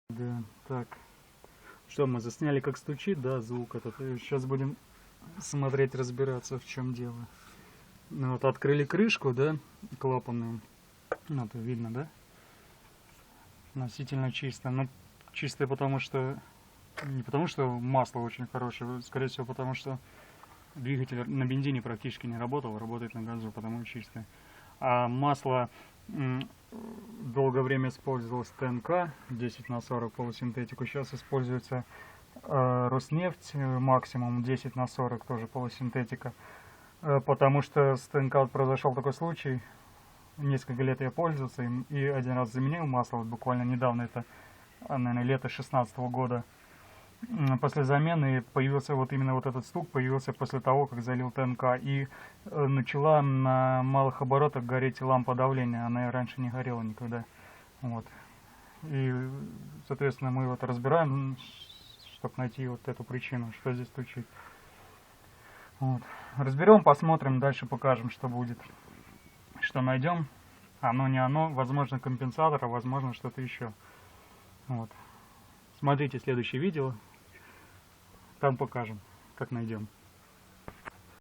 Да, так. Что, мы засняли, как стучит, да, звук этот. И сейчас будем смотреть, разбираться, в чем дело. Ну вот, открыли крышку, да, клапанную. Ну, это видно, да? Относительно чисто. Ну, чистое потому что... Не потому что масло очень хорошее, скорее всего потому что двигатель на бензине практически не работал, работает на газу, потому чистое. А масло долгое время использовалось ТНК 10/40 полусинтетику. Сейчас используется Роснефть максимум 10/40 тоже полусинтетика. Потому что с ТНК вот произошел такой случай. Несколько лет я пользовался им и один раз заменил масло. Вот буквально недавно, это, наверное, лето 2016 года. После замены появился вот именно вот этот стук, появился после того, как залил ТНК. И начала на малых оборотах гореть лампа давления. Она раньше не горела никогда. Вот. И, соответственно, мы вот разбираем, чтобы найти вот эту причину, что здесь стучит. Вот. Разберем, посмотрим, дальше покажем, что будет. Что найдем. Оно не оно, возможно компенсатор, а возможно что-то еще. Вот. Смотрите следующее видео, там покажем, как найдем.